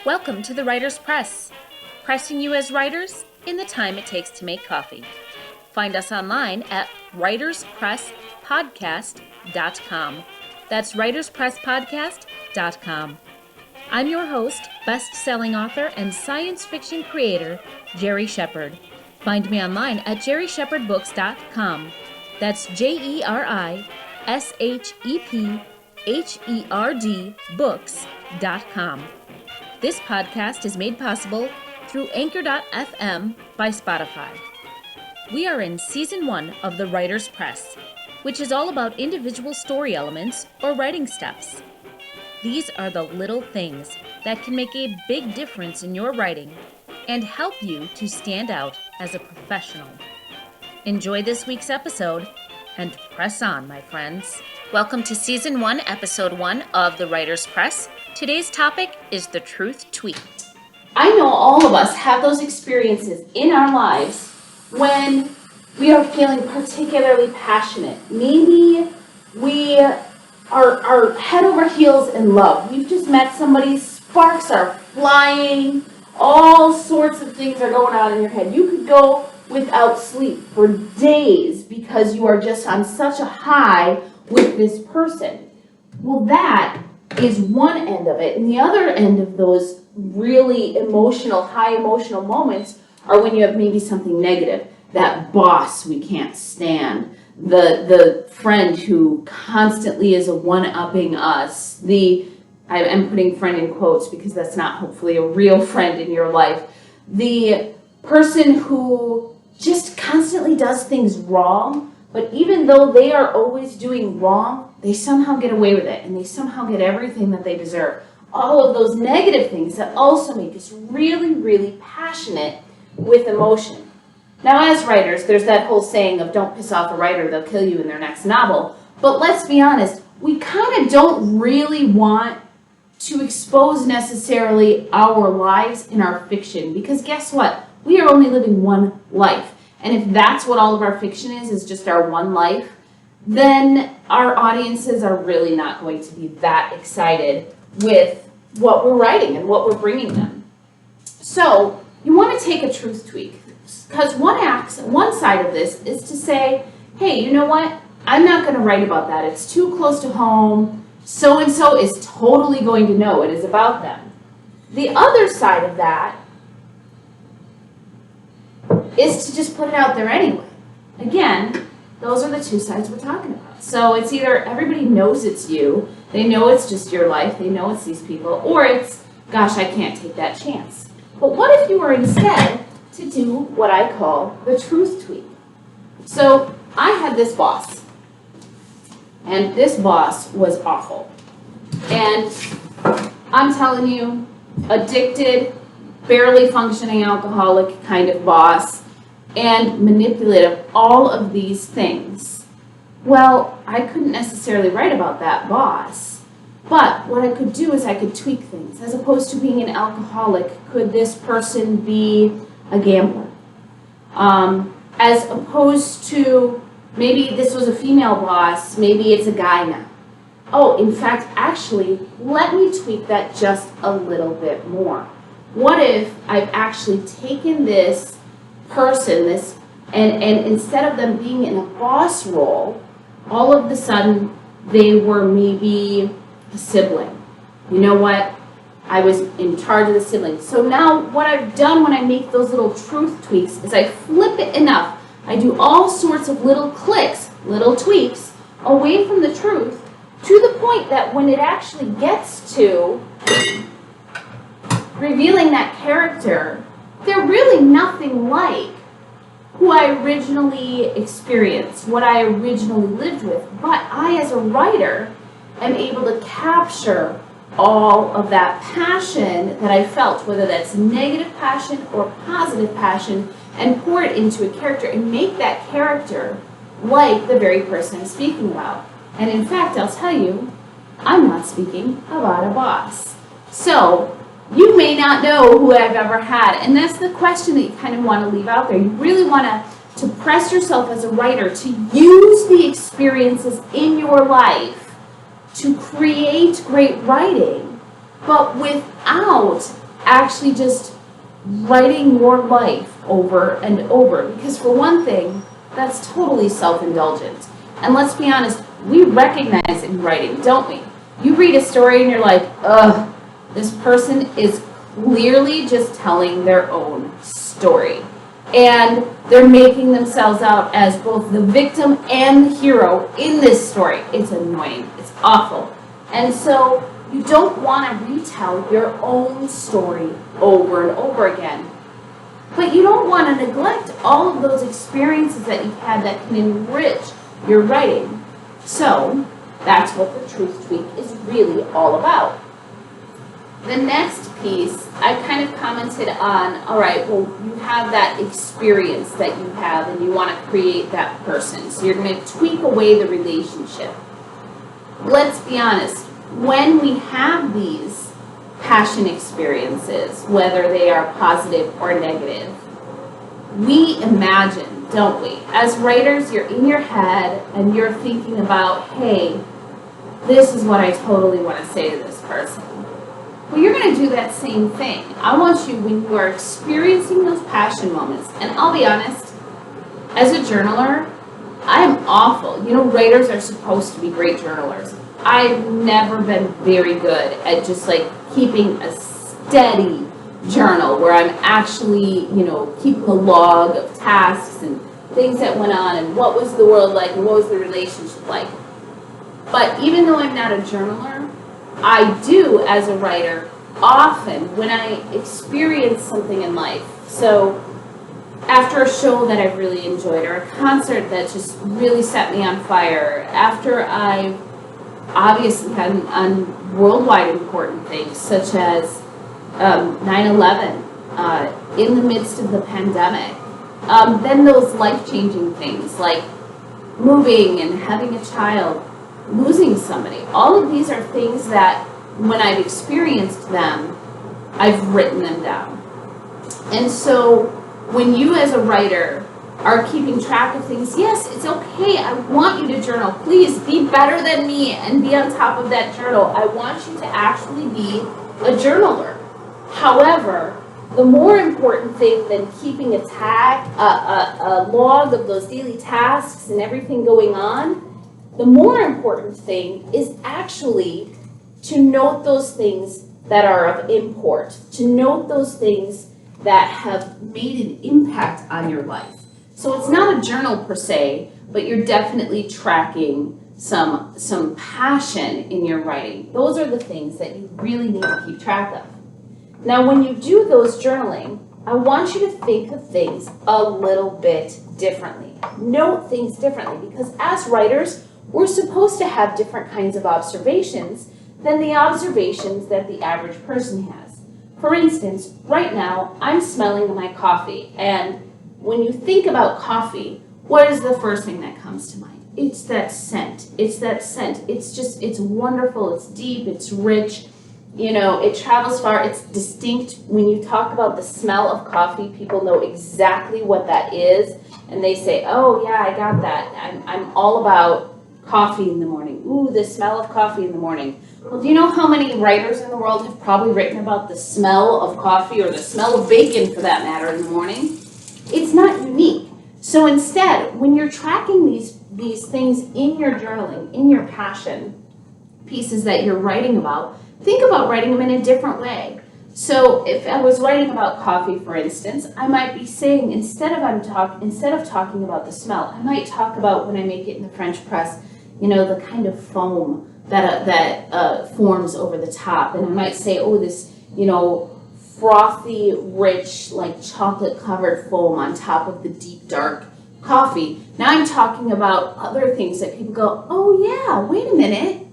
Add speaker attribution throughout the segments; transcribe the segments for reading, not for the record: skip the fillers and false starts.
Speaker 1: Welcome to the Writer's Press, pressing you as writers in the time it takes to make coffee. Find us online at writerspresspodcast.com. That's writerspresspodcast.com. I'm your host, best-selling author and science fiction creator, Jeri Shepherd. Find me online at jerishepardbooks.com. That's JERISHEPHERD books.com. This podcast is made possible through Anchor.fm by Spotify. We are in Season 1 of the Writer's Press, which is all about individual story elements or writing steps. These are the little things that can make a big difference in your writing and help you to stand out as a professional. Enjoy this week's episode and press on, my friends. Welcome to Season 1, Episode 1 of the Writer's Press. Today's topic is the truth tweak.
Speaker 2: I know all of us have those experiences in our lives when we are feeling particularly passionate. Maybe we are head over heels in love. You've just met somebody, sparks are flying, all sorts of things are going on in your head. You could go without sleep for days because you are just on such a high with this person. Well, that is one end of it. And the other end of those really emotional, high emotional moments are when you have maybe something negative. That boss we can't stand. The friend who constantly is one-upping us. I'm putting friend in quotes because that's not hopefully a real friend in your life. The person who just constantly does things wrong, but even though they are always doing wrong, they somehow get away with it and they somehow get everything that they deserve. All of those negative things that also make us really, really passionate with emotion. Now, as writers, there's that whole saying of don't piss off a writer, they'll kill you in their next novel. But let's be honest, we kind of don't really want to expose necessarily our lives in our fiction because guess what? We are only living one life. And if that's what all of our fiction is just our one life, then our audiences are really not going to be that excited with what we're writing and what we're bringing them. So you want to take a truth tweak because one side of this is to say, hey, you know what? I'm not going to write about that. It's too close to home. So-and-so is totally going to know it is about them. The other side of that is to just put it out there anyway. Again, those are the two sides we're talking about. So it's either everybody knows it's you, they know it's just your life, they know it's these people, or it's, gosh, I can't take that chance. But what if you were instead to do what I call the truth tweak? So I had this boss, and this boss was awful. And I'm telling you, addicted, barely functioning alcoholic kind of boss, and manipulative, all of these things. Well, I couldn't necessarily write about that boss, but what I could do is I could tweak things. As opposed to being an alcoholic, could this person be a gambler? As opposed to maybe this was a female boss, maybe it's a guy now. Oh, in fact, actually, let me tweak that just a little bit more. What if I've actually taken this person, and instead of them being in a boss role, all of a sudden they were maybe a sibling. You know what? I was in charge of the sibling. So now what I've done when I make those little truth tweaks is I flip it enough. I do all sorts of little clicks, little tweaks away from the truth to the point that when it actually gets to revealing that character, they're really nothing like who I originally experienced, what I originally lived with. But I, as a writer, am able to capture all of that passion that I felt, whether that's negative passion or positive passion, and pour it into a character and make that character like the very person I'm speaking about. And in fact, I'll tell you, I'm not speaking about a boss. So you may not know who I've ever had, and that's the question that you kind of want to leave out there. You really want to press yourself as a writer to use the experiences in your life to create great writing, but without actually just writing your life over and over. Because for one thing, that's totally self-indulgent. And let's be honest, we recognize it in writing, don't we? You read a story and you're like, ugh, this person is clearly just telling their own story. And they're making themselves out as both the victim and the hero in this story. It's annoying. It's awful. And so you don't want to retell your own story over and over again. But you don't want to neglect all of those experiences that you've had that can enrich your writing. So that's what the Truth Tweak is really all about. The next piece, I kind of commented on, all right, well, you have that experience that you have and you want to create that person. So you're going to tweak away the relationship. Let's be honest, when we have these passion experiences, whether they are positive or negative, we imagine, don't we? As writers, you're in your head and you're thinking about, hey, this is what I totally want to say to this person. Well, you're going to do that same thing. I want you, when you are experiencing those passion moments, and I'll be honest, as a journaler, I'm awful. You know, writers are supposed to be great journalers. I've never been very good at just like keeping a steady journal where I'm actually, you know, keeping a log of tasks and things that went on and what was the world like and what was the relationship like. But even though I'm not a journaler, I do, as a writer, often when I experience something in life. So after a show that I've really enjoyed or a concert that just really set me on fire, after I've obviously had on worldwide important things such as 9/11, in the midst of the pandemic, then those life-changing things like moving and having a child, losing somebody. All of these are things that when I've experienced them, I've written them down. And so when you as a writer are keeping track of things, yes, it's okay. I want you to journal. Please be better than me and be on top of that journal. I want you to actually be a journaler. However, the more important thing than keeping a log of those daily tasks and everything going on, the more important thing is actually to note those things that are of import, to note those things that have made an impact on your life. So it's not a journal per se, but you're definitely tracking some passion in your writing. Those are the things that you really need to keep track of. Now, when you do those journaling, I want you to think of things a little bit differently. Note things differently, because as writers, we're supposed to have different kinds of observations than the observations that the average person has. For instance, right now, I'm smelling my coffee, and when you think about coffee, what is the first thing that comes to mind? It's that scent. It's that scent. It's wonderful. It's deep. It's rich. You know, it travels far. It's distinct. When you talk about the smell of coffee, people know exactly what that is, and they say, oh, yeah, I got that. I'm all about coffee in the morning. Ooh, the smell of coffee in the morning. Well, do you know how many writers in the world have probably written about the smell of coffee or the smell of bacon, for that matter, in the morning? It's not unique. So instead, when you're tracking these things in your journaling, in your passion pieces that you're writing about, think about writing them in a different way. So if I was writing about coffee, for instance, I might be saying, instead of talking about the smell, I might talk about when I make it in the French press, you know, the kind of foam that forms over the top. And I might say, oh, this, you know, frothy, rich, like chocolate-covered foam on top of the deep, dark coffee. Now I'm talking about other things that people go, oh yeah, wait a minute,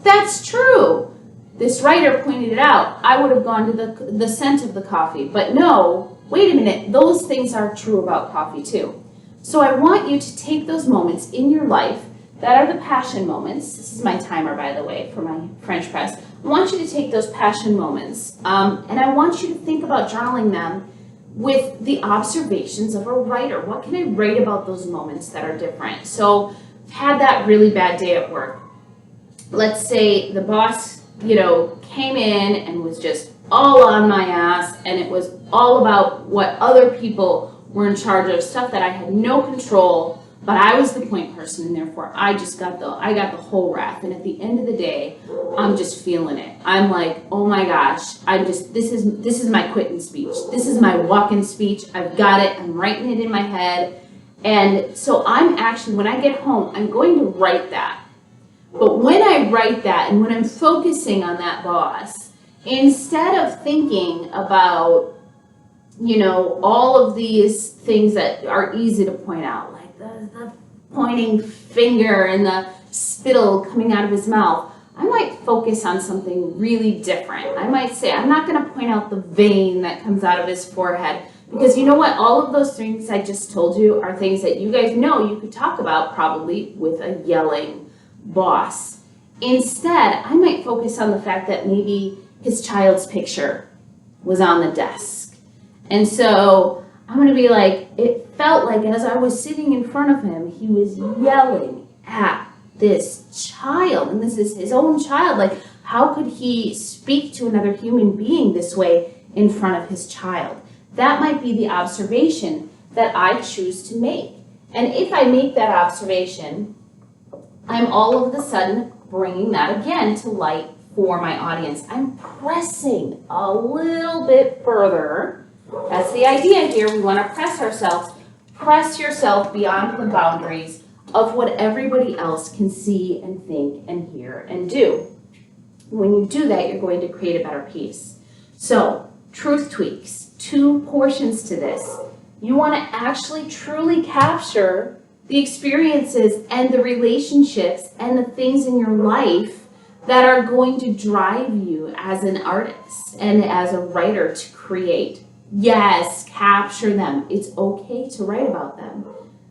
Speaker 2: that's true. This writer pointed it out. I would have gone to the scent of the coffee, but no, wait a minute, those things are true about coffee too. So I want you to take those moments in your life that are the passion moments. This is my timer, by the way, for my French press. I want you to take those passion moments, and I want you to think about journaling them with the observations of a writer. What can I write about those moments that are different? So I've had that really bad day at work. Let's say the boss, you know, came in and was just all on my ass, and it was all about what other people were in charge of, stuff that I had no control, but I was the point person, and therefore I got the whole wrath. And at the end of the day, I'm just feeling it. I'm like, oh my gosh, this is my quitting speech. This is my walk-in speech. I've got it. I'm writing it in my head. And so I'm actually, when I get home, I'm going to write that. But when I write that, and when I'm focusing on that boss, instead of thinking about, all of these things that are easy to point out, like the pointing finger and the spittle coming out of his mouth, I might focus on something really different. I might say, I'm not going to point out the vein that comes out of his forehead, because you know what? All of those things I just told you are things that you guys know you could talk about probably with a yelling boss. Instead, I might focus on the fact that maybe his child's picture was on the desk. And so I'm going to be like, it felt like as I was sitting in front of him, he was yelling at this child, and this is his own child. Like, how could he speak to another human being this way in front of his child? That might be the observation that I choose to make. And if I make that observation, I'm all of a sudden bringing that again to light for my audience. I'm pressing a little bit further. That's the idea here. We want to press ourselves. Press yourself beyond the boundaries of what everybody else can see and think and hear and do. When you do that, you're going to create a better piece. So, truth tweaks. 2 portions to this. You want to actually truly capture the experiences and the relationships and the things in your life that are going to drive you as an artist and as a writer to create. Yes, capture them. It's okay to write about them.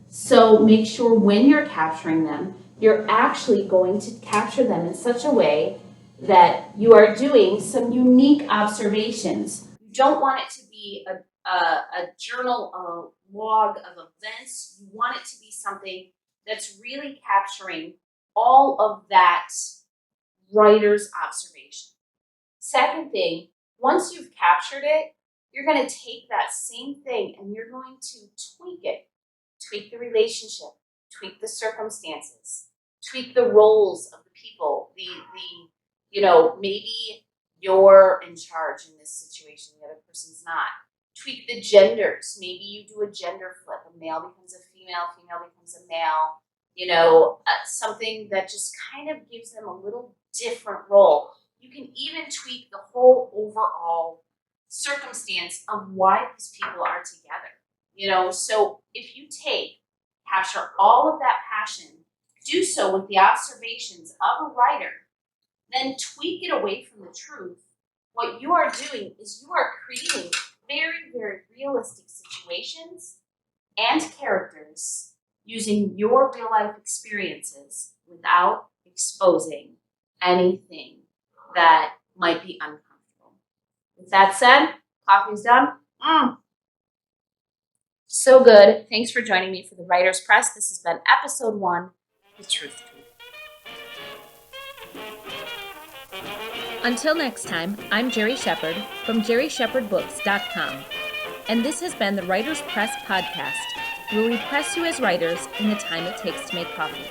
Speaker 2: So make sure when you're capturing them, you're actually going to capture them in such a way that you are doing some unique observations. You don't want it to be a journal, a log of events. You want it to be something that's really capturing all of that writer's observation. Second thing, once you've captured it, you're going to take that same thing and you're going to tweak it. Tweak the relationship, tweak the circumstances, tweak the roles of the people. Maybe you're in charge in this situation, the other person's not. Tweak the genders. Maybe you do a gender flip. A male becomes a female becomes a male. Something that just kind of gives them a little different role. You can even tweak the whole overall circumstance of why these people are together. So if you capture all of that passion, do so with the observations of a writer, then tweak it away from the truth. What you are doing is you are creating very, very realistic situations and characters using your real life experiences without exposing anything that might be uncomfortable. With that said, coffee's done. So good. Thanks for joining me for the Writer's Press. This has been episode 1, The Truth Tweak.
Speaker 1: Until next time, I'm Jeri Shepherd from JeriShepherdBooks.com, and this has been the Writer's Press podcast, where we press you as writers in the time it takes to make coffee.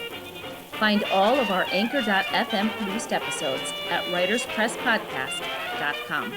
Speaker 1: Find all of our Anchor.fm produced episodes at WritersPressPodcast.com.